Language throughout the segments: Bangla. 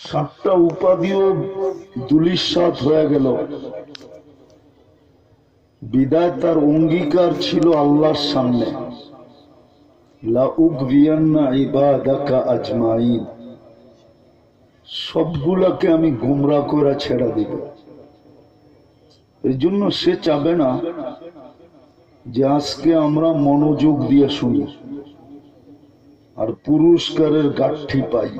সাতটা উপাধিও দুলিশাত হয়ে গেল। বিদায় তার অঙ্গীকার ছিল আল্লাহর সামনে, লা উগবিয়ান্না ইবাদাকা আজমাইন, সবগুলাকে আমি গুমরা করে ছেড়ে দিব। এই জন্য সে চাবে না যে আজকে আমরা মনোযোগ দিয়ে শুনি আর পুরস্কারের গাঠি পাই,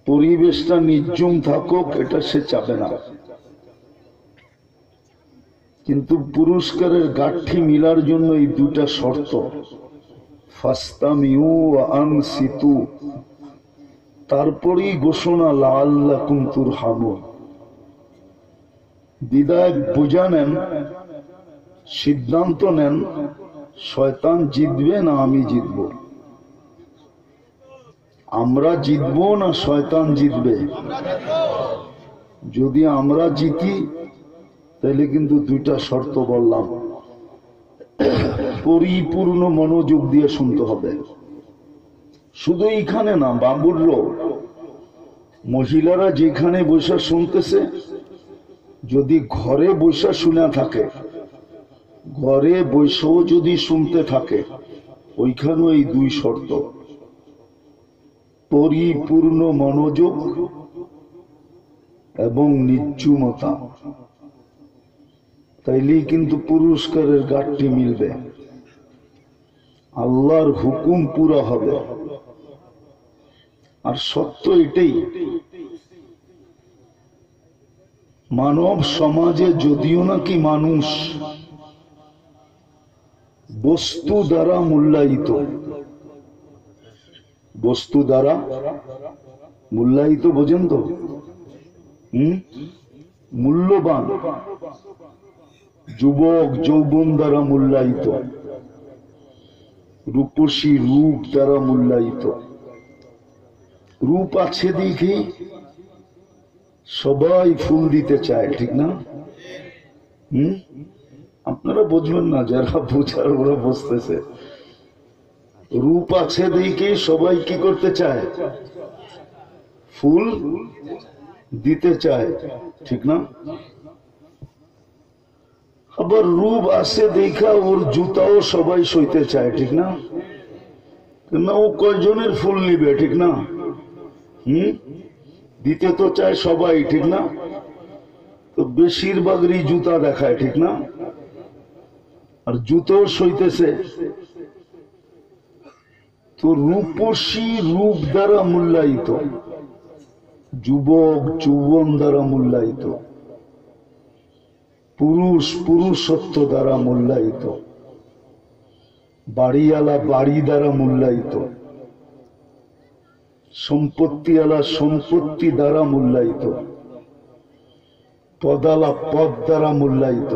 পরিবেশটা নির্জুম থাকুক, এটা সে চাবে না। কিন্তু পুরস্কারের গাঠি মিলার জন্য এই দুটা শর্ত, ফাস্তামিউ ওয়া আনসিতু, তারপরেই ঘোষণা লাআল্লাকুম তুরহামুন। বিদায় বুঝা নেন, সিদ্ধান্ত নেন, শয়তান জিতবে না আমি জিতব, আমরা জিতবো না শয়তান জিতবে। যদি আমরা জিতি তাহলে কিন্তু দুইটা শর্ত বললাম, পরিপূর্ণ মনোযোগ দিয়ে শুনতে হবে। শুধু এইখানে না, বাবুরও মহিলারা যেখানে বসে শুনতেছে, যদি ঘরে বসে শুনে থাকে, ঘরে বসেও যদি শুনতে থাকে, ওইখানেও এই দুই শর্ত, পরিপূর্ণ মনোযোগ এবং নির্জুমতা, তাইলেই কিন্তু পুরস্কারের গাঠটি মিলবে, আল্লাহর হুকুম পুরা হবে। আর সত্য এটাই, মানব সমাজে যদিও নাকি মানুষ বস্তু দ্বারা মূল্যায়িত, বস্তু দ্বারা মূল্যায়িত, বোঝেন তো? মূল্যবান, যুবক যৌবন দ্বারা মূল্যায়িত, রূপসী রূপ দ্বারা মূল্যায়িত। রূপ আছে দেখি সবাই ফুল দিতে চায়, ঠিক না? আপনারা বুঝবেন না, যারা বোঝার ওরা বুঝতেছে। রূপ আছে দেখে সবাই কি করতে চায়? ফুল দিতে চায়, ঠিক না? আবার রূপ আছে দেখা ওর জুতাও সবাই সইতে চায়, ঠিক না? না, ও কয়জনের ফুল নিবে, ঠিক না? দিতে তো চায় সবাই, ঠিক না? তো বেশিরভাগই জুতা দেখায়, ঠিক না? আর জুতোও সইতেছে। তো রূপসী রূপ দ্বারা মূল্যায়িত, যুবক যৌবন দ্বারা মূল্যায়িত, পুরুষ পুরুষত্ব দ্বারা মূল্যায়িত, বাড়িওয়ালা বাড়ি দ্বারা মূল্যায়িত, সম্পত্তিওয়ালা সম্পত্তি দ্বারা মূল্যায়িত, পদালা পদ দ্বারা মূল্যায়িত,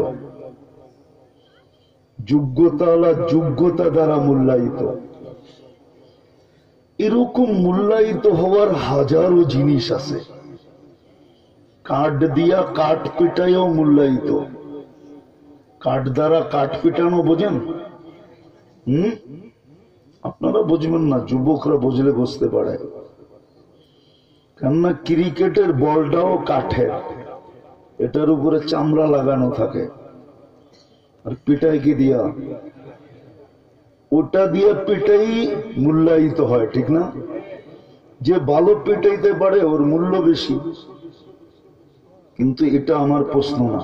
যোগ্যতাওয়ালা যোগ্যতা দ্বারা মূল্যায়িত। এরকম মূল্যায়িত হওয়ার হাজারো জিনিস আছে। কাঠ দিয়া কাঠ পিটাইও মূল্যায়িত, কাঠ দ্বারা কাঠ পিটানো, বোঝেন? আপনারা বুঝবেন না, যুবকরা বুঝলে বুঝতে পারে। কেননা ক্রিকেটের বলটাও কাঠের, এটার উপরে চামড়া লাগানো থাকে, আর পিটাই কি দিয়া? ওটা দিয়ে পিটাই মূল্যায়িত হয়, ঠিক না? যে ভালো পিটাইতে পারে ওর মূল্য বেশি। কিন্তু এটা আমার প্রশ্ন না।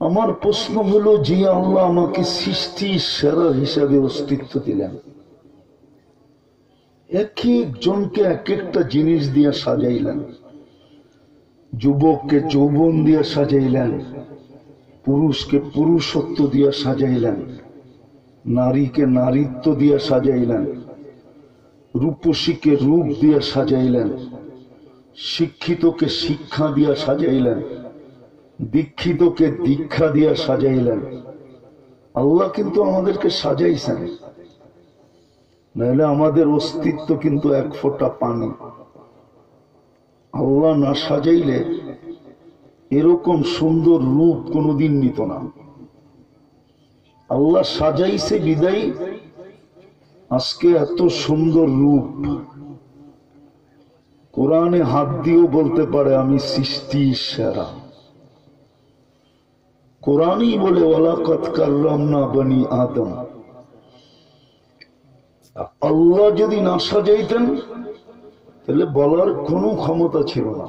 আমার প্রশ্ন হলো, যে আল্লাহ আমাকে সৃষ্টি সেরা হিসাবে অস্তিত্ব দিলেন, এক একজনকে এক একটা জিনিস দিয়ে সাজাইলেন, যুবককে যৌবন দিয়ে সাজাইলেন, পুরুষকে পুরুষত্ব দিয়ে সাজাইলেন, নারীকে নারীত্ব দিয়ে সাজাইলেন, রূপসীকে রূপ দিয়ে সাজাইলেন, শিক্ষিতকে শিক্ষা দিয়ে সাজাইলেন, দীক্ষিতকে দীক্ষা দিয়ে সাজাইলেন। আল্লাহ কিন্তু আমাদেরকে সাজাইছেন, নাহলে আমাদের অস্তিত্ব কিন্তু এক ফোঁটা পানি। আল্লাহ না সাজাইলে এরকম সুন্দর রূপ কোনোদিন নিত না। আল্লাহ সাজাইছে বিদায় আজকে এত সুন্দর রূপ। কোরআনে হাত দিয়েও বলতে পারে আমি সৃষ্টির সেরা। কোরআনই বলে ওয়ালাকাদ কাররামনা বনি আদম। আল্লাহ যদি না সাজাইতেন তাহলে বলার কোনো ক্ষমতা ছিল না।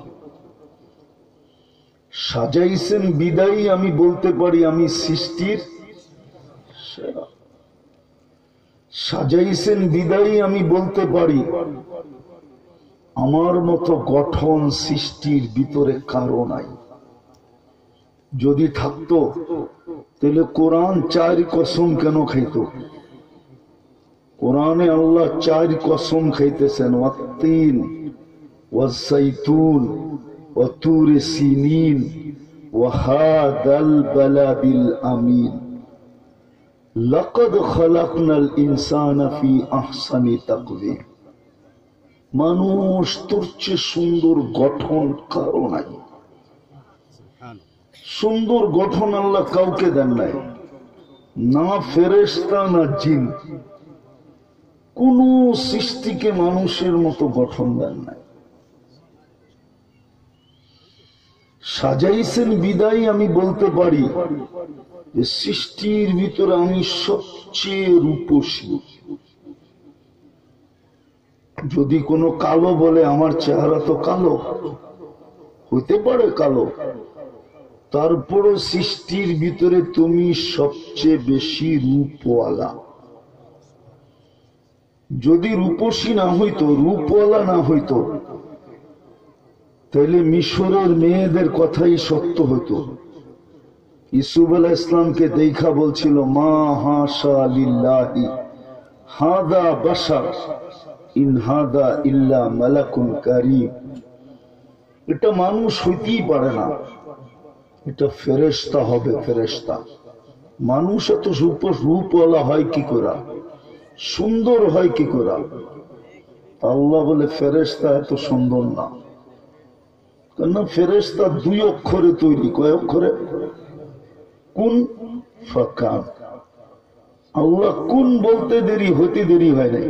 সাজাইছেন বিদায়ী আমি বলতে পারি আমি সৃষ্টির সেরা। সাজাইছেন বিদায়ী আমি বলতে পারি আমার মতো গঠন সৃষ্টির ভিতরে কারো নাই। যদি থাকতো তাহলে কোরআন 4 কসম কেন খাইত? কোরআনে আল্লাহ 4 কসম খাইতেছেন, ওয়াত্তিন ওয়াজ্জাইতুন ওয়া তুরি সিনিন ওয়া হাদাল বালাদিল আমিন লাকাদ খালাকনাল ইনসানা ফি আহসানি তাকওয়িম। মানুষ তোর চেয়ে সুন্দর গঠন কারো নাই। সুন্দর গঠন আল্লাহ কাউকে দেন নাই, না ফেরেশতা না জিন, কোন সৃষ্টিকে মানুষের মতো গঠন দেন নাই। সাজাইছেন বিদায় আমি বলতে পারি যে সৃষ্টির ভিতরে আমি সবচেয়ে রূপসী। যদি কোনো কালো বলে আমার চেহারা তো কালো, হইতে পারে কালো, তারপরও সৃষ্টির ভিতরে তুমি সবচেয়ে বেশি রূপওয়ালা। যদি রূপসী না হইতো, রূপওয়ালা না হইতো, তাহলে মিশরের মেয়েদের কথাই সত্য হইতো। ইউসুফ আলাইহিস সালামকে দেখা বলছিল মা হাশা লিল্লাহি হাদা বাশার ইন হাদা ইল্লা মালাকুন কারীম। এটা মানুষ হইতেই পারে না, এটা ফেরেশতা হবে, ফেরেশতা। মানুষ এত রূপওয়ালা হয় কি করে, সুন্দর হয় কি করে? আল্লাহ বলে ফেরেশতা এত সুন্দর না, কেন? ফেরেশতা 2 অক্ষরে তৈরি। কয় অক্ষরে? কুন ফাকান। আল্লাহ কুন বলতে দেরি হইতে দেরি হয় নাই।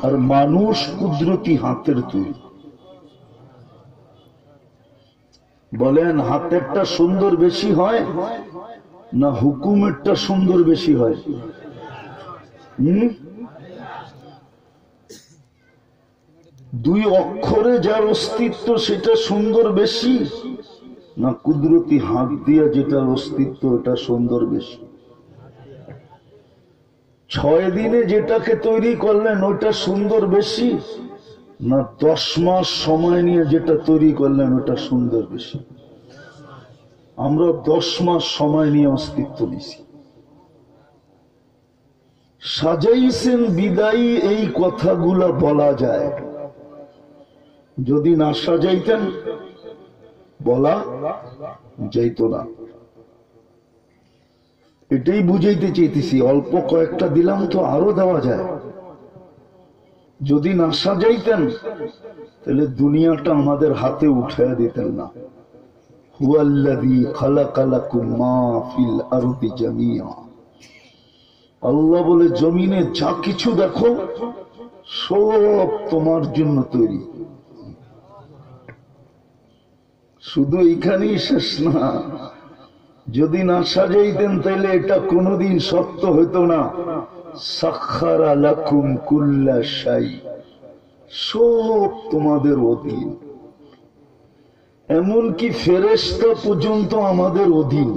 আর মানুষ কুদরতি হাতের তৈরি। বলেন হাতেরটা সুন্দর বেশি হয় না হুকুমেরটা সুন্দর বেশি হয়? 2 অক্ষরে যার অস্তিত্ব সেটা সুন্দর বেশি না কুদরতি হাত দিয়া যেটার অস্তিত্ব এটা সুন্দর বেশি? 6 দিনে যেটাকে তৈরি করলেন ওটা সুন্দর বেশি না 10 মাস সময় নিয়ে যেটা তৈরি করলেন ওটা সুন্দর বেশি? আমরা 10 মাস সময় নিয়ে অস্তিত্ব নিছি। সাজাইছেন বিদায়ী এই কথাগুলা বলা যায়। যদি না সাজাইতেন বলা যাইত না। এটাই বুঝাইতে চাইতেছি। অল্প কয়েকটা দিলাম তো আরো দেওয়া যায়। যদি না সাজাইতেন তাহলে দুনিয়াটা আমাদের হাতে উঠাইয়া দিতেন না। হুয়াল্লাযী খালাকা লাকুম মা ফিল আরদি জামিআ। আল্লাহ বলে জমিনে যা কিছু দেখো সব তোমার জন্য তৈরি। শুধু এইখানেই শেষ না। যদি না সাজাইতেন তাহলে এটা কোনোদিন সত্য হইতো না। সাখারা লাকুম কুল্লা শাই, সব তোমাদের অধীন। এমনকি ফেরেশতা পর্যন্ত আমাদের অধীন।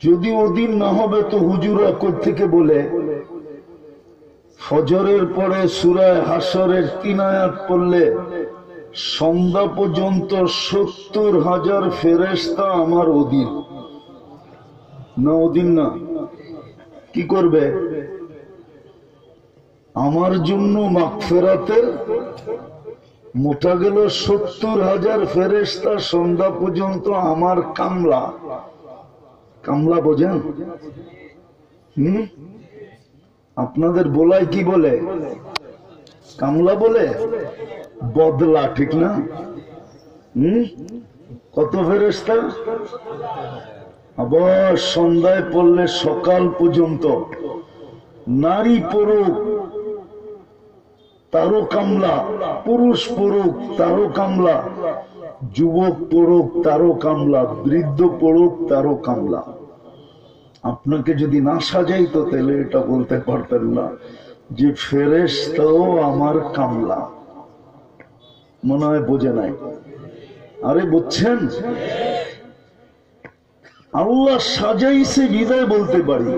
যদি অধীন না হবে তো হুজুরা কই থেকে বলে ফজরের পরে সূরা হাশরের 3 আয়াত পড়লে সন্ধ্যা পর্যন্ত 70,000 ফেরেশতা আমার অধীন। না অধীন না? কি করবে? আমার জন্য মাগফিরাতের মোটা গেল 70,000 ফেরেশতা সন্ধ্যা পর্যন্ত আমার কামলা। কামলা বোঝেন? আপনাদের বলাই কি বলে? কামলা বলে বদলা, ঠিক না? কত ফেরেশতা? আবার সন্ধ্যায় পড়লে সকাল পর্যন্ত নারী পুরুষ তারও কামলা, পুরুষ পড়ুক তারও কামলা, যুবক পড়ুক তারও কামলা, বৃদ্ধ পড়ুক তারও কামলা। আপনাকে যদি না সাজাইতো তাহলে এটা বলতে পারতেন না যে ফেরেশতাও আমার কামলা। মনে হয় বোঝে নাই। আরে বুঝছেন, আল্লাহ সাজাইছে বিদায় বলতে পারি,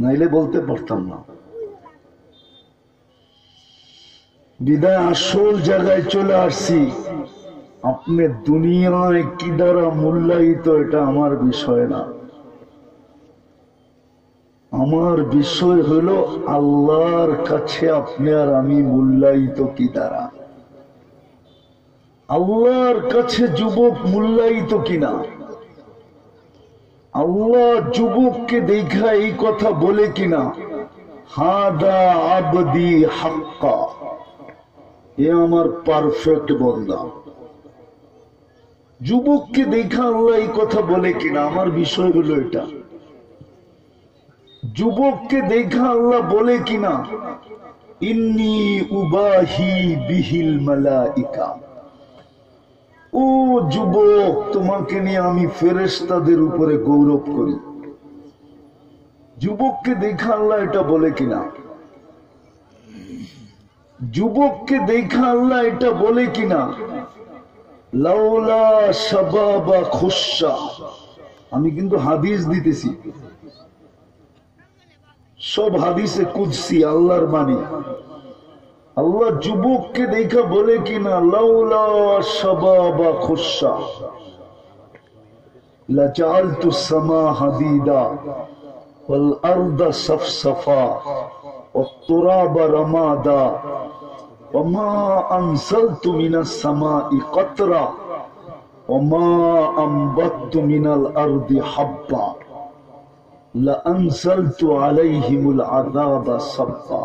নাইলে বলতে পারতাম না। বিদায় আসল জায়গায় চলে আসছি। আপনি দুনিয়ায় কি দ্বারা মূল্যায়িত এটা আমার বিষয় না। আমার বিষয় হলো আল্লাহর কাছে আপনি আর আমি মূল্যায়িত কি দ্বারা। আল্লাহর কাছে যুবক মূল্যায়িত কিনা। আল্লাহ যুবককে দেখা এই কথা বলে কিনা, হাদা আবদি হাক্কা, এ আমার পারফেক্ট বান্দা। যুবককে দেখা আল্লাহ এই কথা বলে কিনা, আমার বিষয় হলো এটা। যুবককে দেখা আল্লাহ বলে কিনা, ইন্নী উবাহি বিহিল মালাইকা, ও যুবক তোমাকে নিয়ে আমি ফেরেশতাদের উপরে গৌরব করি। যুবককে দেখা আল্লাহ এটা বলে কিনা। যুবককে দেখা আল্লাহ এটা বলে কিনা, লাউলা শাবাবা খুশা। আমি কিন্তু হাদিস দিতেছি, সব হাদিসে কুদসি, আল্লাহর বাণী। আল্লাহ যুবককে দেখা বলে কিনা, লাউলা শাবাবা খুশা লাজালতু সামা হাদিদা ওয়াল আরদা সাফসাফা ওয়াত তুরাবা রামাদা ওয়ামা আনসালতু মিনাস সামাই কতরা ওয়ামা আমবাততু মিনাল আরদি হাব্বা লাআনসালতু আলাইহিমুল আযাবা সাব্বা।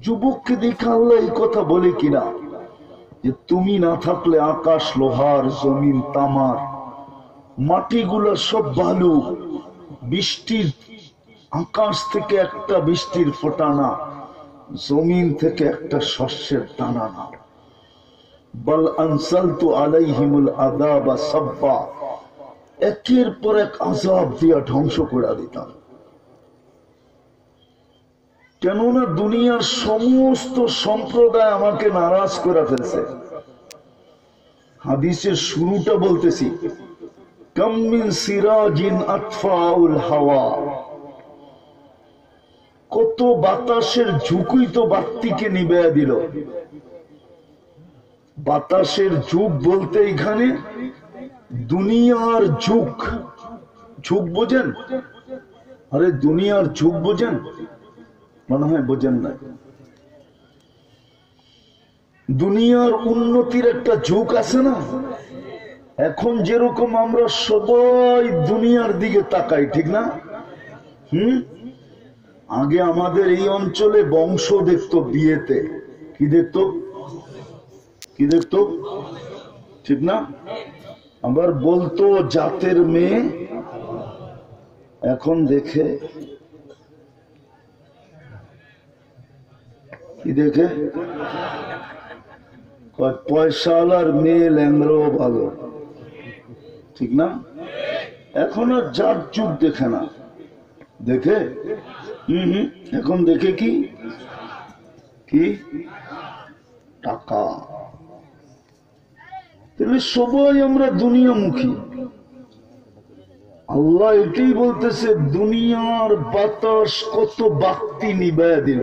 যুবককে দেখে আল্লাহ এই কথা বলে কিনা যে তুমি না থাকলে আকাশ লোহার, জমিন তামার, মাটিগুলো সব বালু, বৃষ্টির আকাশ থেকে একটা বৃষ্টির ফোঁটা না, জমিন থেকে একটা শস্যের দানা না। বাল আনসালতু আলাইহিমুল আযাবা সাব্বা, একের পর এক আযাব দিয়া ধ্বংস করে দিতাম। কেননা দুনিয়ার সমস্ত সম্প্রদায় আমাকে নারাজ করে ফেলছে। হাদিসের শুরুটা বলতেছি, কাম মিন সিরাজিন আতফাউল হাওয়া, কত বাতাসের ঝুঁকুই তো বাতিকে নিভাইয়া দিল। বাতাসের ঝুঁক বলতে এখানে দুনিয়ার ঝুঁক। ঝুঁক বোঝেন? আরে দুনিয়ার ঝুঁক বোঝেন? মনে হয় বোঝেন না। দুনিয়ার উন্নতির একটা ঝুঁক আছে না। এখন যেরকম আমরা সবাই দুনিয়ার দিকে তাকাই, ঠিক না? আগে আমাদের এই অঞ্চলে বংশ দেখতো, বিয়েতে কি দেখতো, কি দেখতো, ঠিক না? আবার বলতো জাতের মেয়ে। এখন দেখে কি দেখে, পয়সাওয়ালার মেয়ে ল্যাংড়ো ভালো, ঠিক না? এখন আর জাত যুগ দেখে না, দেখে এখন দেখে কি কি টাকা। তাহলে সবাই আমরা দুনিয়ামুখী। আল্লাহ এটাই বলতেছে, দুনিয়ার বাতাস কত বাতি নিভাইয়া দিল।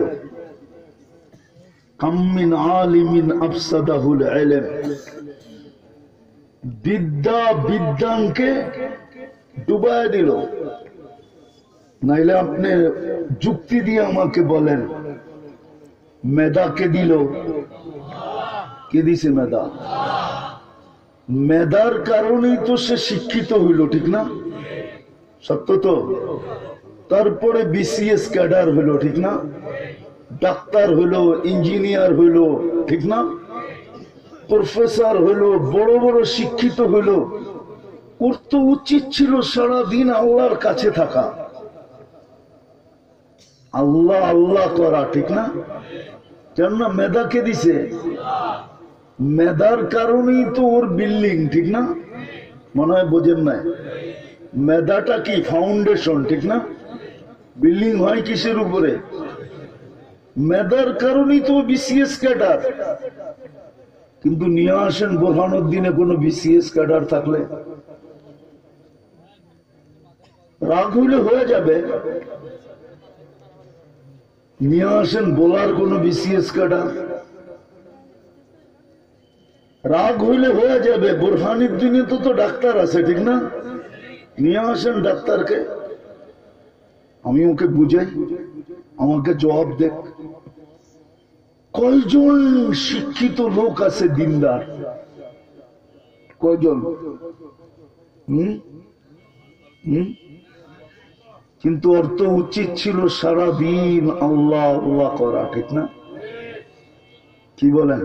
কাম্মিন আলিমিন আফসাদাহুল ইলম, বিদ্যা বিদ্যানকে ডুবাইয়া দিল। নাইলে আপনি যুক্তি দিয়ে আমাকে বলেন, মেধাকে দিল, কে দিছে মেধা? মেধার কারণেই তো সে শিক্ষিত হইল, ঠিক না? সত্য তো। তারপরে বিসিএস ক্যাডার হইল, ঠিক না? ডাক্তার হইল, ইঞ্জিনিয়ার হইল, ঠিক না? প্রফেসর হইল, বড় বড় শিক্ষিত হইল। ওর তো উচিত ছিল সারাদিন আল্লাহর কাছে থাকা। আল্লাহ আল্লাহ করা, ঠিক না? কেননা মেধাকে দিছে, মেধার কারণেই তো ওর বিল্ডিং, ঠিক না? মনে হয় বোঝেন নাই। মেধাটা কি ফাউন্ডেশন, ঠিক না? বিল্ডিং হয় কিসের উপরে? মেধার কারণেই তো বিসিএস ক্যাডার। কিন্তু নিয়ে আসেন বোরহানুদ্দিনে কোনো বিসিএস ক্যাডার থাকলে রাগ হইলে হয়ে যাবে। নিয়ে আসেন বোলার কোন বিসিএস ক্যাডার, রাগ হইলে হয়ে যাবে। বোরহানুদ্দিনে তো ডাক্তার আছে, ঠিক না? নিয়ে আসেন ডাক্তারকে, আমি ওকে বুঝাই, আমাকে জবাব দেখ। কয়জন শিক্ষিত লোক আছে দিনদার? কয়জন? কিন্তু ওর তো উচিত ছিল সারাদিন আল্লাহ আল্লাহ করা, ঠিক না? কি বলেন?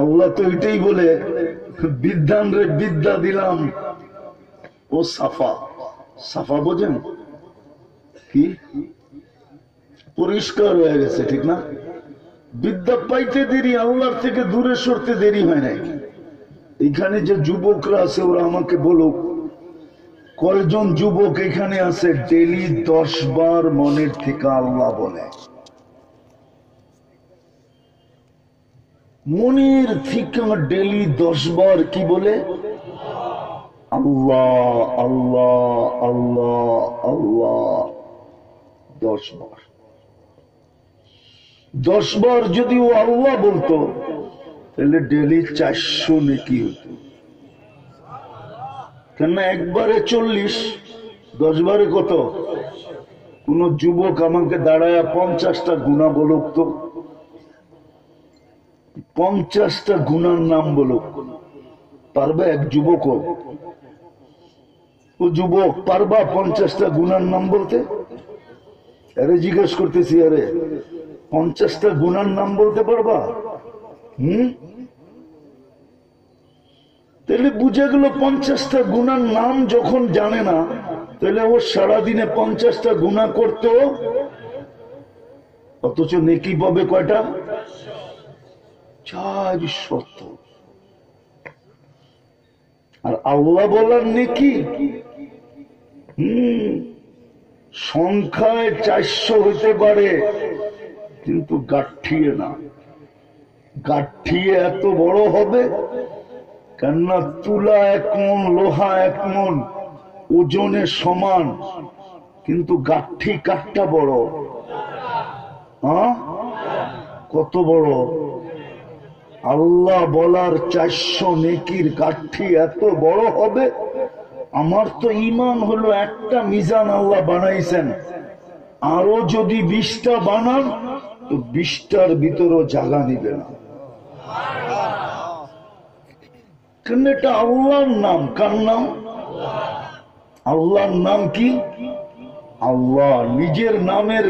আল্লাহ তো এটাই বলে, বিদ্যান রে বিদ্যা দিলাম ও সাফা। সাফা বোঝেন কি? পরিষ্কার হয়ে গেছে, ঠিক না? বিদ্যা পাইতে দেরি, আল্লাহর থেকে দূরে সরতে দেরি হয় নাই। এখানে যে যুবকরা আছে ওরা আমাকে বলুক, কয়জন যুবক এখানে আছে ডেলি 10 বার মনের থেকে আল্লাহ বলে? মনের থেকে ডেলি 10 বার কি বলে? আল্লাহ আল্লাহ আল্লাহ আল্লাহ। 10 বার, 10 বার যদি ও আল্লাহ বলতো তাহলে ডেলি 400 নেকি হতো। কেন একবারে 40, 10 বারে কত? কোন যুবক আমাকে দাঁড়ায় 50টা গুণা বলুক তো, 50টা গুণার নাম বলুক। পারবে এক যুবক? ও যুবক পারবা 50টা গুণার নাম বলতে? আরে জিজ্ঞেস করতেছি, আরে 50টা গুণার নাম বলতে পারবা? তাহলে বুঝে গেল 50টা গুণার নাম যখন জানে না, তাহলে ও সারাদিনে 50টা গুণা করত, অথচ নেকি পাবে কয়টা? 400। আর আল্লাহ বলার নেকি সংখ্যায় 400 হইতে পারে, কিন্তু গাঠিয়ে না। গাঠিয়ে এত বড় হবে কেননা তুলা 1 মণ, লোহা 1 মণ, ওজনে সমান, কিন্তু গাঠি কাঠটা বড়। কত বড়? আল্লাহ বলার 400 নেকির গাঠি এত বড় হবে। আমার তো ঈমান হলো একটা মিজান আল্লাহ বানাইছেন, আরো যদি 20টা বানান তো 20টার ভিতরও জায়গা নিবে না। কেন? এটা আল্লাহর নাম। কার নাম? আল্লাহর নাম কি? আল্লাহ। নিজের নামের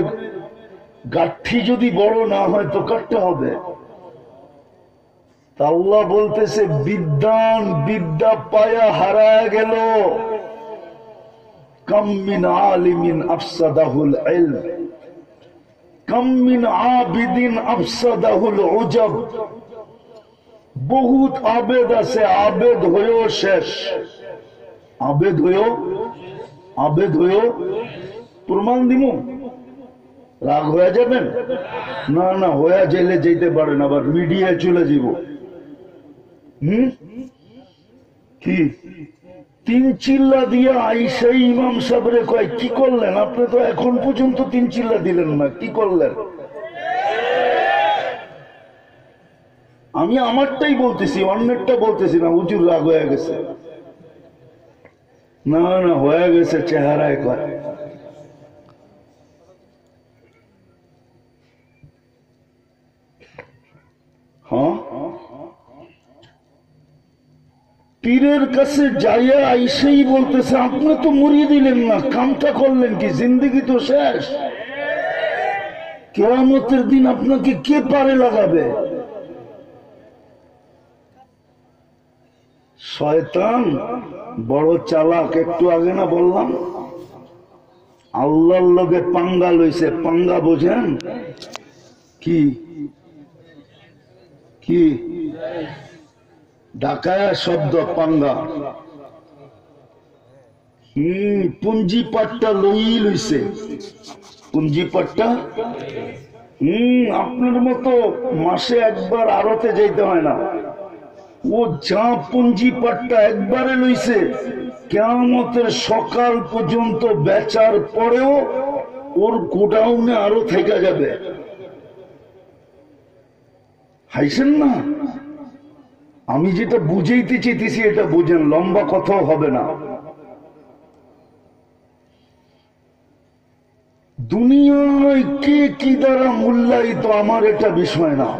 গাঠি যদি বড় না হয় তো কাটতে হবে। আল্লাহ বলতেছে বিদ্যান বিদ্যা পায়া হারায় গেল। কাম মিন আলিমিন আফসাদাহুল ইলম, কাম মিন আবিদিন আফসাদাহুল উজব। বহুত আবেদ আছে, আবেদ হয়েও শেষ। আবেদ হয়েও প্রমাণ দিব। রাগ হয়ে যাবেন? না না, হয়ে জেলে যেতে পারেন, আবার মিডিয়ায় চলে যাব। কি 3 চিল্লা দিয়ে আইসাই ইমাম সাহেবরে কয় কি করলেন আপনি? তো এখন পর্যন্ত 3 চিল্লা দিলেন না, কি করলেন? আমি আমারটাই বলতেছি, অন্যেরটা বলতেছি না। হুজুর রাগ হয়ে গেছে। না না, হয়ে গেছে চেহারায় কয়। হ্যাঁ, পীরের কাছে যাইয়া আইসেই বলতেছে আপনি তো মুড়িয়ে দিলেন না, কামটা করলেন কি? জিন্দগি তো শেষ। কিয়ামতের দিন আপনাকে কে পারে লাগাবে? শয়তান বড় চালাক। একটু আগে না বললাম আল্লাহর লগে পাঙ্গা লইছে। পাঙ্গা বোঝেন কি? কি ঢাকায়া শব্দ পাঙ্গা। পুঞ্জিপাটটা লইছে। পুঞ্জিপাটটা আপনার মতো মাসে একবার আড়তে যাইতে হয় না। ও যা পুঞ্জিপাটটা একবারে লইছে, কিয়ামতের সকাল পর্যন্ত বেচার পরেও ওর গোডাউনে আরো থেকে যাবে। হাইছেন না? আমি যেটা বুঝাইতে চাইতেছি এটা বুঝেন, লম্বা কথাও হবে না। দুনিয়ায় কে কি দ্বারা মূল্যায়িত আমার এটা বিষয় না।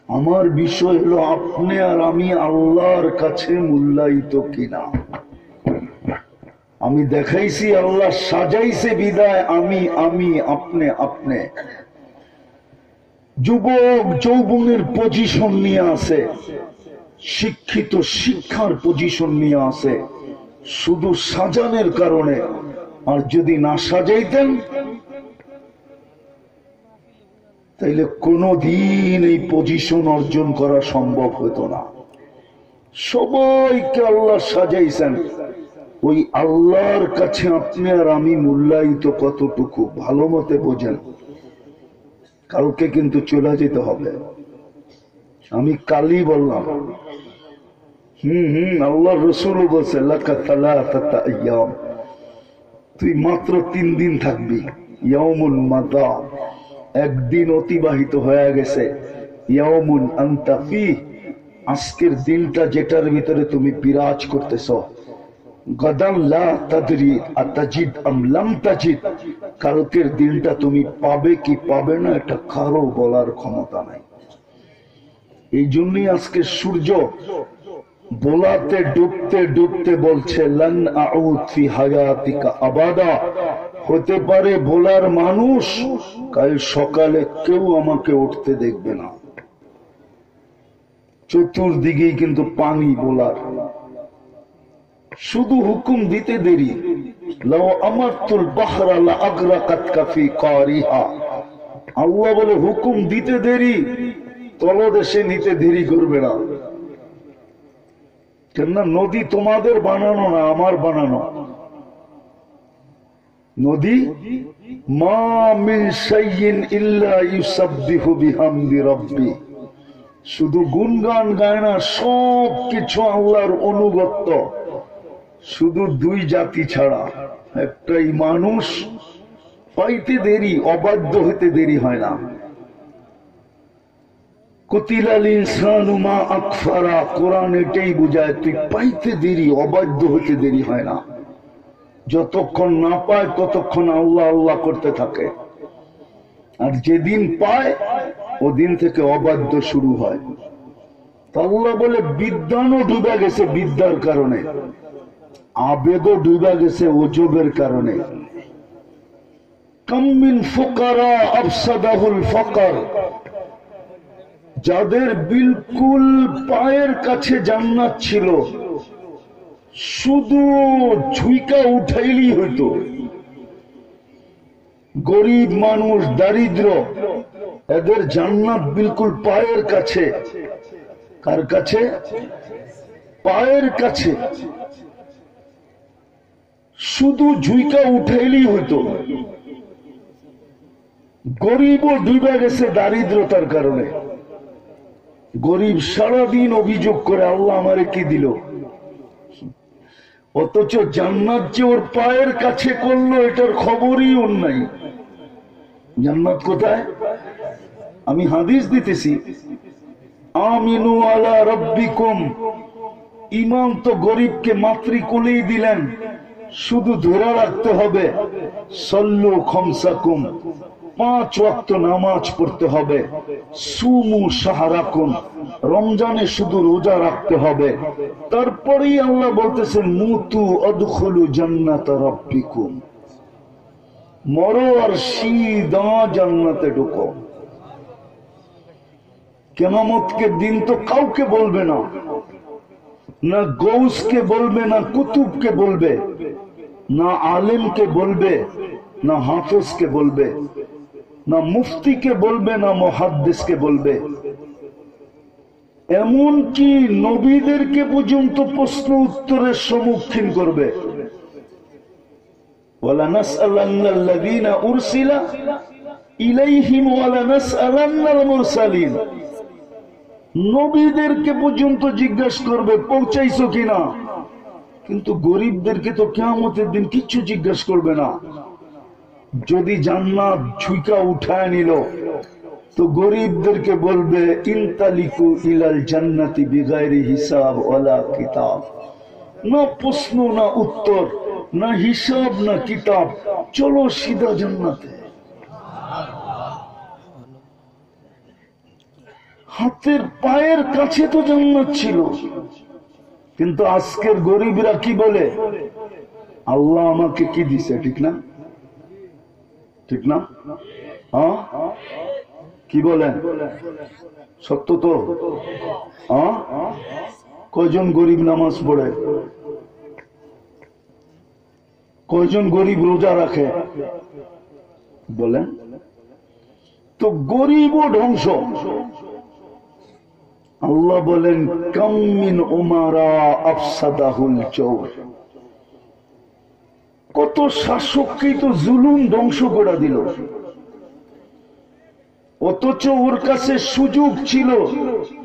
আমার বিষয় হলো আপনি আর আমি আল্লাহর কাছে মূল্যায়িত কিনা। আমি দেখাইছি আল্লাহ সাজাইছে বিদায় আমি আমি আপনি আপনি। যুবক যৌবনের পজিশন নিয়ে আছে, শিক্ষিত শিক্ষার পজিশন নিয়ে আছে, শুধু সাজানের কারণে। আর যদি না সাজাইতেন তাইলে কোনদিন এই পজিশন অর্জন করা সম্ভব হতো না। সবাইকে আল্লাহ সাজাইছেন, ওই আল্লাহর কাছে আপনি আর আমি মূল্যায়িত কতটুকু ভালো মতে বোঝেন। কালকে কিন্তু চলে যেতে হবে। আমি কালই বললাম। আল্লাহ রসুল বলছে তুই মাত্র 3 দিন থাকবি। ইয়াউমুন মাদা, একদিন অতিবাহিত হয়ে গেছে। ইয়াউমুন আনতা ফি, আজকের দিনটা যেটার ভিতরে তুমি বিরাজ করতেছ। গাদান লা তাদরি আতাজিদ আম লাম তাজিদ, কালকের দিনটা তুমি পাবে কি পাবে না এটা কারো বলার ক্ষমতা নাই। এই জন্যই আজকে সূর্য বোলাতে ডুবতে ডুবতে বলছে লান আউদ ফি হায়াতিকা আবাদা। হতে পারে ভোলার মানুষ কাল সকালে কেউ আমাকে উঠতে দেখবে না। চতুর্দিকেই কিন্তু পানি বোলার, শুধু হুকুম দিতে দেরি। লাও আমারতুল বাহরা লা আগরাকাতকা ফি কারিহা, আল্লাহ বলে হুকুম দিতে দেরি, তলদেশে নিতে দেরি করবে না। কেননা নদী তোমাদের বানানো না, আমার বানানো। নদী মা মিন শাইইন ইল্লা ইউসাব্বিহু বিহামদি রাব্বি, শুধু গুণগান গায় না, সব কিছু আল্লাহর অনুগত্য। শুধু 2 জাতি ছাড়া, একটাই মানুষ পাইতে দেরি, অবাধ্য হতে দেরি হয় না। কুতিলাল ইনসানু মা আকফারা, কোরআন এটাই বুঝায়, তুই পাইতে দেরি, অবাধ্য হতে দেরি হয় না। যতক্ষণ না পায় ততক্ষণ আল্লাহ আল্লাহ করতে থাকে, আর যেদিন পায় ওদিন থেকে অবাধ্য শুরু হয়। আল্লাহ বলে বিদ্যানও ডুবে গেছে বিদ্যার কারণে, আবেদও ডুবে গেছে ওজবের কারণে। কাম মিন ফুকারা আফসাদাহুল ফাকর, যাদের বিলকুল পায়ের কাছে জান্নাত ছিল, শুধু ঝুইকা উঠাইলেই হইতো। গরিব মানুষ, দারিদ্র, এদের জান্নাত বিলকুল পায়ের কাছে। কার কাছে? পায়ের কাছে। শুধু ঝুইকা উঠাইলেই হইতো। গরিবও ডুবে গেছে দারিদ্রতার কারণে। গরিব সারাদিন অভিযোগ করে আল্লাহ আমারে কি দিল, অথচ জান্নাত যে ওর পায়ের কাছে করলো এটার খবরই ওর নাই। জান্নাত কোথায়? আমি হাদিস দিতেছি, আমিনু আলা রাব্বিকুম, ইমাম তো গরিবকে মাতৃকুলেই দিলেন, শুধু ধরে রাখতে হবে। সল্লু খামসাকুম, 5 ওয়াক্ত নামাজ পড়তে হবে। সুমু শাহরাকুম, রমজানে শুধু রোজা রাখতে হবে। তারপরেই আল্লাহ বলতেছেন মুতু আদখুলু জান্নাত রাব্বিকুম, মরো আর সিধা জান্নাতে ঢুকো। কিয়ামতের দিন তো কাউকে বলবে না, না গৌসকে বলবে, না কুতুবকে বলবে, না আলেমকে বলবে, না হাফেজকে বলবে, না মুফতিকে বলবে, না মুহাদ্দিসকে বলবে, এমনকি নবীদেরকে পর্যন্ত প্রশ্ন উত্তরের সম্মুখীন করবে। ওয়ালা নাসআলান্নাল্লাযীনা উরসিলা ইলাইহিম ওয়ালা নাসআলান্নাল মুরসালিন। নবীদেরকে পর্যন্ত জিজ্ঞাসা করবে পৌঁছাইছো কিনা, কিন্তু গরিবদেরকে তো কিয়ামতের দিন কিচ্ছু জিজ্ঞাসা করবে না। যদি জান্নাত ঝুঁকা উঠায় নিল তো গরিবদেরকে বলবে ইনতালিকু ইলাল জান্নাতি বিগাইরি হিসাব ওয়ালা কিতাব। না প্রশ্ন, না উত্তর, না হিসাব, না কিতাব, চলো সিধা জান্নাতে। হাতের পায়ের কাছে তো জান্নাত ছিল, কিন্তু আজকের গরিবরা কি বলে, আল্লাহ আমাকে কি দিছে, ঠিক না? ঠিক না? হ্যাঁ, কি বলেন? সত্য তো? হ্যাঁ, কয়জন গরিব নামাজ পড়ে, কয়জন গরিব রোজা রাখে বলেন তো? গরিবও ধ্বংস। আল্লাহ বলেন কাম মিন উমারা আফসাদাহুল জওর। কত শাসককেই তো জুলুম ধ্বংস করে দিল, অথচ ওর কাছে সুযোগ ছিল।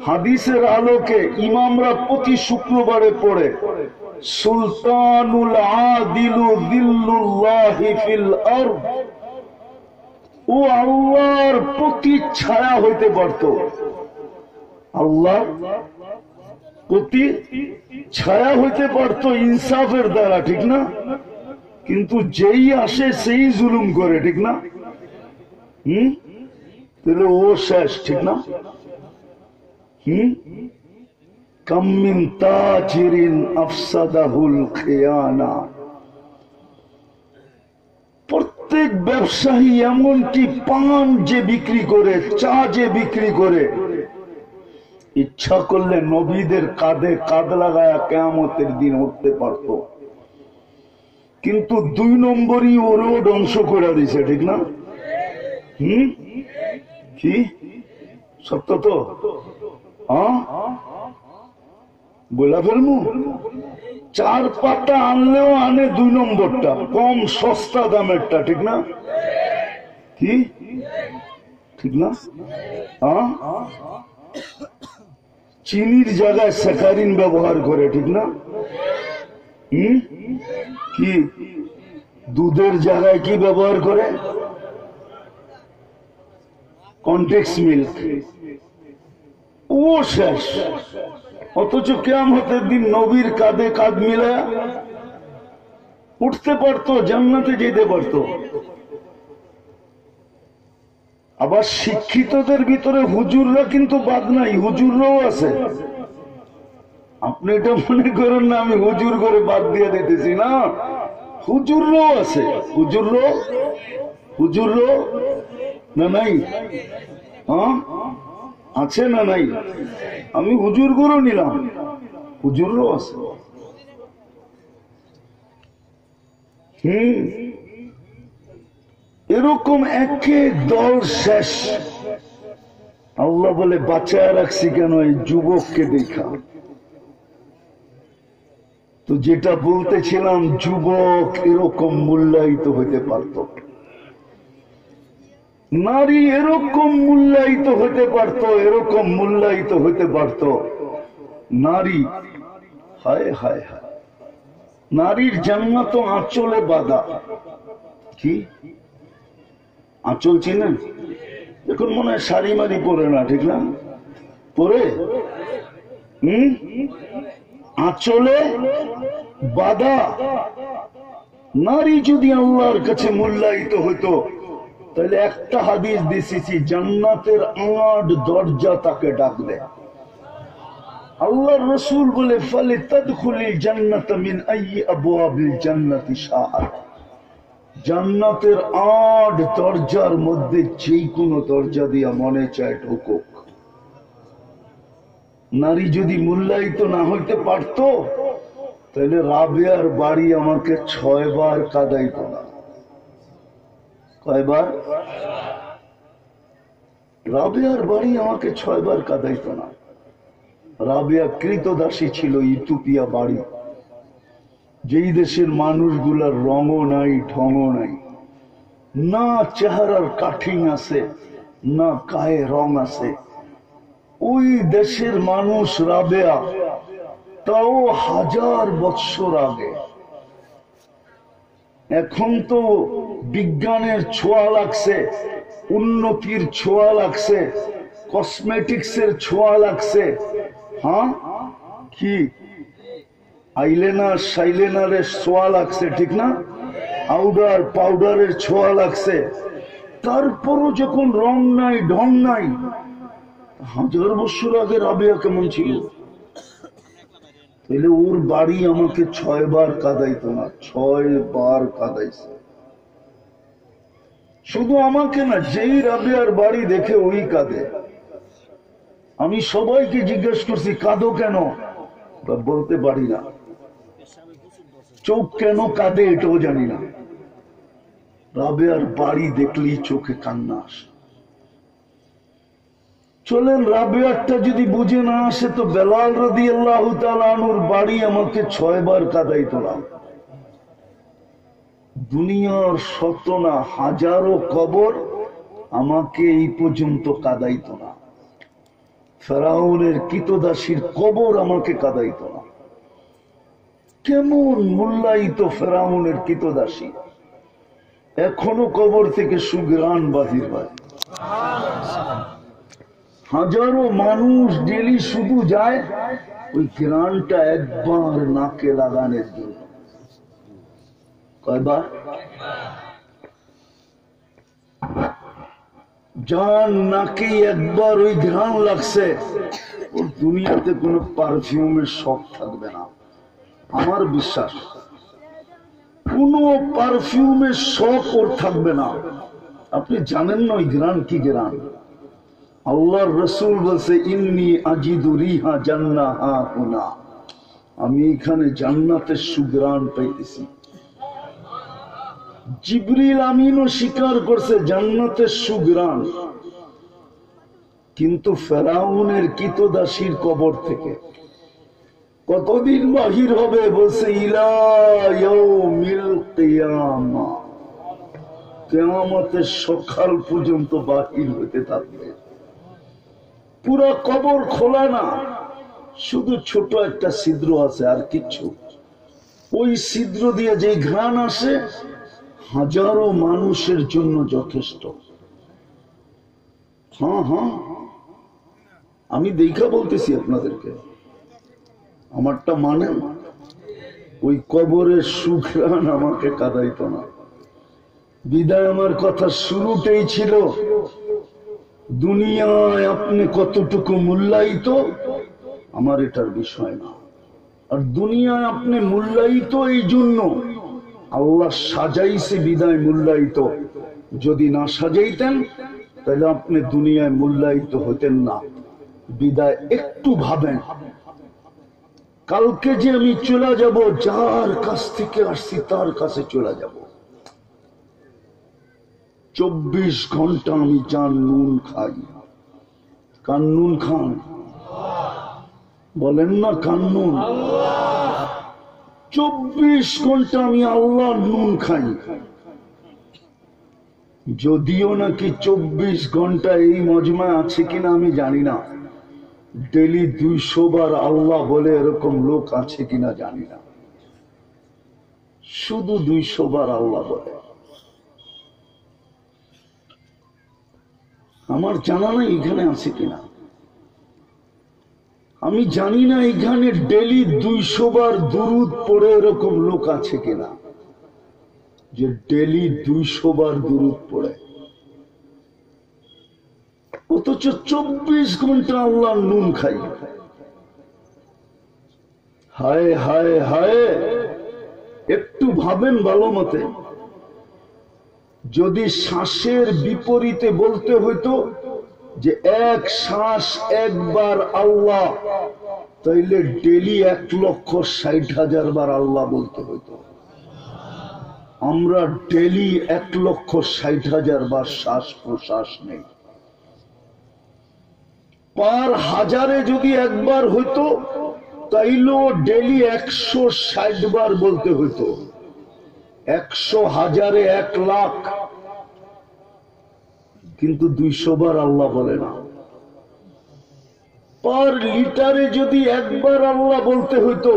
হাদিসের আলোকে ইমামরা প্রতি শুক্রবারে পড়ে সুলতানুল আদিলু দিল্লুল্লাহি ফিল আরদ। ও আল্লাহর প্রতি ছায়া হইতে পারত, আল্লাহর প্রতি ছায়া হইতে পারত ইনসাফের দ্বারা, ঠিক না? কিন্তু যেই আসে সেই জুলুম করে, ঠিক না? তাহলে ও শেষ, ঠিক না? কাম মিন তাজিরিন আফসাদাহুল খিয়ানা। প্রত্যেক ব্যবসায়ী, এমনকি পান যে বিক্রি করে, চা যে বিক্রি করে, ইচ্ছা করলে নবীদের কাঁধে কাঁধ লাগায়া কিয়ামতের দিন উঠতে পারত, কিন্তু 2 নম্বরই ওরও ধ্বংস করে দিছে, ঠিক না? কি সত্য তো? বলা ফেলবো, 4 পাতা আনলেও আনে 2 নম্বরটা, কম সস্তা দামেরটা, ঠিক না? কি ঠিক না? চিনির জায়গায় স্যাকারিন ব্যবহার করে, ঠিক না? কি দুধের জায়গায় কি ব্যবহার করে? Context milk. ও শেষ। অথচ কিয়ামতের দিন নবীর কাঁধে কাঁধ মিলা উঠতে পারতো, জান্নাতে যেতে পারতো। আবার শিক্ষিতদের ভিতরে হুজুররা কিন্তু বাদ নাই, হুজুররাও আছে। আপনি এটা মনে করেন না আমি হুজুর করে বাদ দিয়ে দিতেছি, না, হুজুররাও আছে। হুজুররাও না নাই? আছে না নাই? আমি হুজুর করে নিলাম, হুজুররাও আছে। এরকম এক এক দল শেষ। আল্লাহ বলে বাঁচায় রাখছি কেন? এই যুবককে দেখা। তো যেটা বলতেছিলাম, যুবক এরকম মূল্যায়িত হতে পারত, নারী এরকম মূল্যায়িত হতে পারত, এরকম মূল্যায়িত হতে পারত। নারী, হায় হায় হায়, নারীর জান্নাত আঁচলে বাঁধা। কি আঁচল চিনেন? এখন মনে হয় শাড়ি মারি পরে না, ঠিক না? পরে আঁচলে বাঁধা নারী যদি আল্লাহর কাছে মূল্যায়িত হইতো, তাহলে একটা হাদিস দিয়েছি, জান্নাতের 8 দরজা তাকে ডাকবে। আল্লাহর রাসূল বলে ফালি তাদখুলিল জান্নাত মিন আইয়ি আবওয়াবিল জান্নাতি শাআত। জান্নাতের 8 দরজার মধ্যে যে কোনো দরজা দিয়া মনে চায় ঢুকুক। নারী যদি মূল্যায়িত না হইতে পারত, তাহলে রাবেয়ার বাড়ি আমাকে 6 বার কাঁদাইতো না। কয়বার? রাবেয়ার বাড়ি আমাকে 6 বার কাঁদাইতো না। রাবেয়া কৃতদাসী ছিল, ইথিওপিয়া বাড়ি, যেই দেশের মানুষগুলার রঙও নাই, ঢঙও নাই, না চেহারার কাঠিং আছে, না গায়ে রং আছে। ওই দেশের মানুষ রাবেয়া, তাও 1000 বৎসর আগে। এখন তো বিজ্ঞানের ছোঁয়া লাগছে, উন্নতির ছোঁয়া লাগছে, কসমেটিক্সের ছোঁয়া লাগছে। হ্যাঁ, কি আইলেনার সাইলেনারের ছোঁয়া লাগছে, ঠিক না? পাউডার পাউডারের ছোঁয়া লাগছে। তারপরও যখন রং নাই, ঢং নাই, 1000 বছর আগে রাবেয়া কেমন ছিল? তাহলে ওর বাড়ি আমাকে 6 বার কাঁদাইতো না, 6 বার কাঁদাইছে। শুধু আমাকে না, যেই রাবেয়ার বাড়ি দেখে ওই কাঁদে। আমি সবাইকে জিজ্ঞেস করছি কাঁদো কেন, বলতে পারি না। চোখ কেন কাঁদে এটাও জানি না। রাবেয়ার বাড়ি দেখলেই চোখে কান্না আসে। চলেন, রাবেয়ারটা যদি বুঝে না আসে তো বেলাল রাদিয়াল্লাহু তাআলা আনহুর বাড়ি আমাকে 6 বার কাঁদাইতো না। দুনিয়ার শত না হাজারো কবর আমাকে এই পর্যন্ত কাঁদাইতো না। ফেরাউনের কৃতদাসীর কবর আমাকে কাঁদাইতো না। কেমন মূল্যায়িত ফেরাউনের কৃতদাসী, এখনো কবর থেকে সুঘ্রাণ বাহির হয়। হাজারো মানুষ ডেলি শুধু যায় ওই ঘ্রাণটা একবার নাকে লাগানোর জন্য। কয়বার? যার নাকে একবার ওই ঘ্রাণ লাগছে, ওর দুনিয়াতে কোনো পারফিউমের শখ থাকবে না। আমার বিশ্বাস, কোন পারফিউমের শখ ওর থাকবে না। আপনি জানেন না ওই ঘ্রাণ কি ঘ্রাণ? আল্লাহর রাসূল বলছে, ইন্নী আজিদু রিহা জান্নাহা হুনা, আমি এখানে জান্নাতের সুঘ্রাণ পাইতেছি। জিবরিল আমিনও স্বীকার করছে জান্নাতের সুঘ্রাণ, কিন্তু ফেরাউনের কৃতদাসীর কবর থেকে কতদিন বাহির হবে? বলছে ইলা ইয়াউমিল কিয়ামা, কিয়ামতের সকাল পর্যন্ত বাহির হতে থাকবে। পুরা কবর খোলা না, শুধু ছোট একটা ছিদ্র আছে, আর কিচ্ছু। ওই ছিদ্র দিয়ে যে ঘ্রাণ আসে, হাজারো মানুষের জন্য যথেষ্ট। হ্যাঁ হ্যাঁ, আমি দেখা বলতেছি আপনাদেরকে, আমারটা মানে ওই কবরের সুঘ্রাণ আমাকে কাঁদাইতো না। বিদায় আমার কথা শুরুতেই ছিল, দুনিয়ায় আপনি কতটুকু মূল্যায়িত আমার এটার বিষয় না। আর দুনিয়ায় আপনি মূল্যায়িত এই জন্য আল্লাহ সাজাইছে বিদায় মূল্যায়িত। যদি না সাজাইতেন তাহলে আপনি দুনিয়ায় মূল্যায়িত হতেন না। বিদায় একটু ভাবেন, কালকে যে আমি চলে যাব, যার কাছ থেকে আসছি তার কাছে চলে যাব। 24 ঘন্টা আমি যার নুন খাই। কার নুন খান? বলেন না কার নুন? 24 ঘন্টা আমি আল্লাহর নুন খাই। যদিও নাকি 24 ঘন্টা এই মজমায় আছে কিনা আমি জানি না, ডেলি 200 বার আল্লাহ বলে এরকম লোক আছে কিনা জানি না। শুধু 200 বার আল্লাহ বলে, আমার জানা নাই এখানে আছে কিনা। আমি জানি না এখানে ডেলি 200 বার দুরুদ পড়ে এরকম লোক আছে কিনা যে ডেলি 200 বার দুরুদ পড়ে, অথচ 24 ঘন্টা আল্লাহ নুন খাই। হায় হায় হায়, একটু ভাবেন ভালো মতে, যদি শ্বাসের বিপরীতে বলতে হইতো যে এক শ্বাস একবার আল্লাহ, তাইলে ডেলি 1,60,000 বার আল্লাহ বলতে হইতো। আমরা ডেলি 1,60,000 বার শ্বাস প্রশ্বাস নেই। পার হাজারে যদি একবার হইতো তাইলেও ডেলি 160 বার বলতে হইতো। 100 হাজারে 1 লাখ, কিন্তু 200 বার আল্লাহ বলে না। পার লিটারে যদি একবার আল্লাহ বলতে হইতো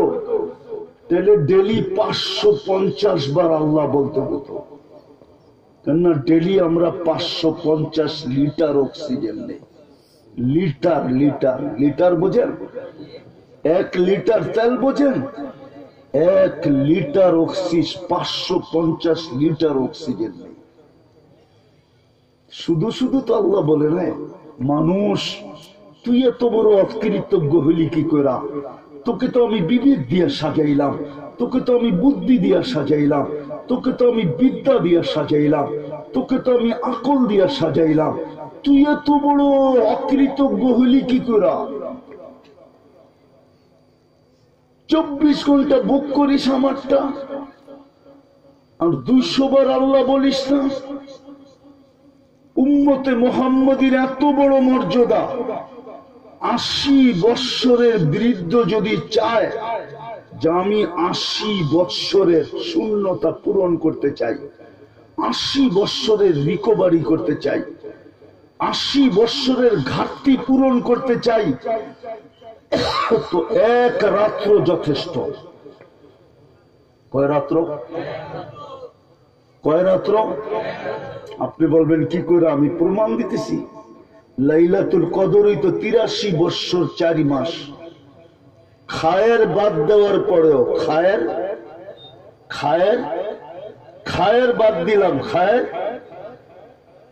তাহলে ডেলি 550 বার আল্লাহ বলতে হতো। কেননা ডেলি আমরা 550 লিটার অক্সিজেন নেই। লিটার লিটার লিটার বোঝেন? 1 লিটার তেল বোঝেন? 1 লিটার অক্সিজেন, 550 লিটার অক্সিজেন নেই। শুধু শুধু তো আল্লাহ বলে না, মানুষ তুই এত বড় অকৃতজ্ঞ হইলি কি করা? তোকে তো আমি বিবেক দিয়ে সাজাইলাম, তোকে তো আমি বুদ্ধি দিয়া সাজাইলাম, তোকে তো আমি বিদ্যা দিয়া সাজাইলাম, তোকে তো আমি আকল দিয়া সাজাইলাম, তুই এত বড় অকৃতজ্ঞ হইলি কি করা? 24 ঘন্টা বুক করিস আমারটা, আর 200 বার আল্লাহ বলিস না। উম্মতে মুহাম্মদীর এত বড় মর্যাদা, 80 বৎসরের বৃদ্ধ যদি চায় যে আমি 80 বৎসরের শূন্যতা পূরণ করতে চাই, 80 বৎসরের রিকভারি করতে চাই, 80 বৎসরের ঘাটতি পূরণ করতে চাই, তো 1 রাত্র যথেষ্ট। কয় রাত্র? কয় রাত্র? আপনি বলবেন কি করে? আমি প্রমাণ দিতেছি। লাইলাতুল কদরই তো 83 বৎসর 4 মাস। খায়ের বাদ দেওয়ার পরেও, খায়ের খায়ের খায়ের বাদ দিলাম, খায়ের,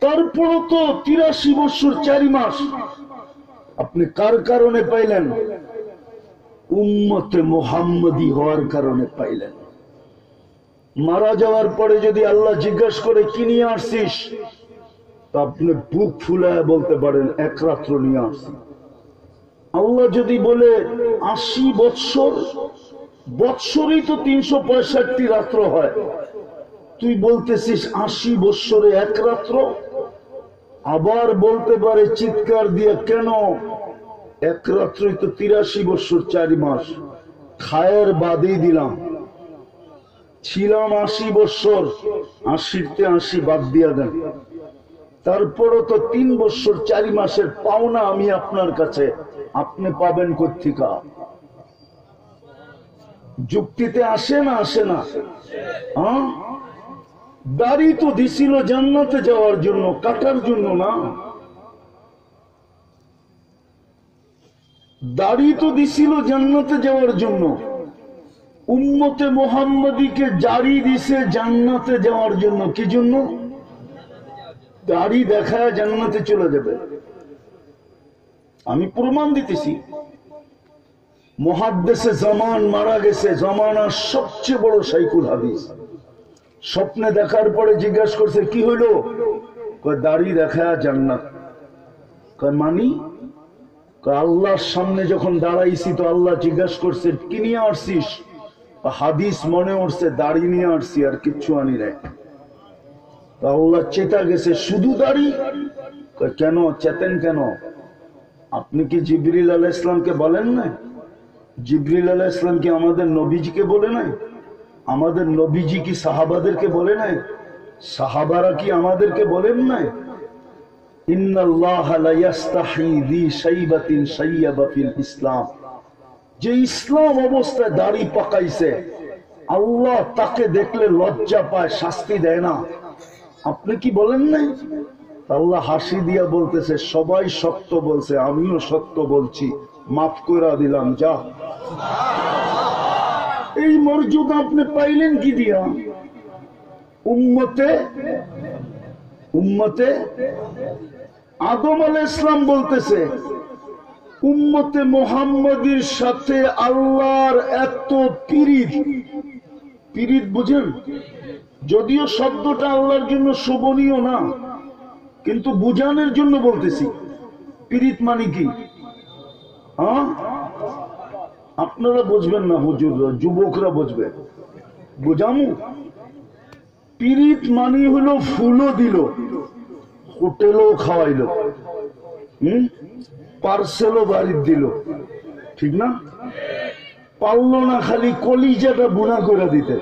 তারপরও তো 83 বৎসর 4 মাস। আপনি কার কারণে পাইলেন? উম্মতে মুহাম্মদী হওয়ার কারণে পাইলেন। মারা যাওয়ার পরে যদি আল্লাহ জিজ্ঞাসা করে কি নিয়ে আসছিস, তা আপনি বুক ফুলায় বলতে পারেন 1 রাত্র নিয়ে আসছি। আল্লাহ যদি বলে 80 বৎসর, বৎসরই তো 365 রাত্র হয়, তুই বলতেছিস 80 বৎসরে 1 রাত্র। আবার বলতে পারে চিৎকার দিয়ে, কেন 1 রাত্রই তো 83 বৎসর 4 মাস। খায়ের বাদই দিলাম, ছিলাম 80 বৎসর, 80-তে 80 বাদ দিয়া দেন। তারপরও তো 3 বৎসর 4 মাসের পাওনা আমি আপনার কাছে, আপনি পাবেন কোত্থেকে? যুক্তিতে আসে না? আসে না? হ্যাঁ, দাড়ি তো দিছিল জান্নাতে যাওয়ার জন্য, কাটার জন্য না। দাড়ি তো দিছিল জান্নাতে যাওয়ার জন্য। উম্মতে মুহাম্মদীকে জারি দিছে জান্নাতে যাওয়ার জন্য। কি জন্য? দাড়ি দেখায় জান্নাতে চলে যাবে। আমি প্রমাণ দিতেছি। মুহাদ্দিসে জামান মারা গেছে, জামানার সবচেয়ে বড় শাইখুল হাদিস। স্বপ্নে দেখার পরে জিজ্ঞাসা করছে কি হইলো? কয় দাড়ি দেখায় জান্নাত। কয় মানি? আল্লাহর সামনে যখন দাঁড়াইছি তো আল্লাহ জিজ্ঞাসা করছে কি নিয়ে আসছিস? হাদিস মনে উঠছে দাড়ি নিয়ে আসছি, আর কিচ্ছু আনি নাই। আল্লাহ চেতা গেছে, শুধু দাড়ি? কেন চেতেন কেন? আপনি কি জিবরিল আলাইহিস সালামকে বলেন না? জিবরিল আলাইহিস সালাম কি আমাদের নবীজিকে বলে নাই? আমাদের নবীজি কি সাহাবাদেরকে বলে নাই? সাহাবারা কি আমাদেরকে বলেন নাই? ইন্নাল্লাহা লা ইস্তাহি যি শাইবাতিন শাইয়াবা ফিল ইসলাম। যে ইসলাম অবস্থায় দাড়ি পাকাইছে, আল্লাহ তাকে দেখলে লজ্জা পায়, শাস্তি দেয় না। আপনি কি বলেন নাই? আল্লাহ হাসি দিয়া বলতেছে সবাই সত্য বলছে, আমিও সত্য বলছি, মাফ করে দিলাম, যা। এই মর্যাদা আপনি পাইলেন কি দিয়া? উম্মতে আদম আলাইহিস সালাম বলতেছে উম্মতে মুহাম্মদীর সাথে আল্লাহর এত পীড়িত। পীড়িত বুঝেন? যদিও শব্দটা আল্লাহর জন্য শোভনীয় না, কিন্তু বুঝানোর জন্য বলতেছি। পীড়িত মানে কি? আপনারা বুঝবেন না, হুজুররা, যুবকরা বুঝবে। বুঝামু পিরিত মানি হলো ফুলও দিল, হোটেলও খাওয়াইলো, পার্সেলও বাড়ির দিল, ঠিক না? পারলো না খালি কলিজাটা বুনা করে দিতে।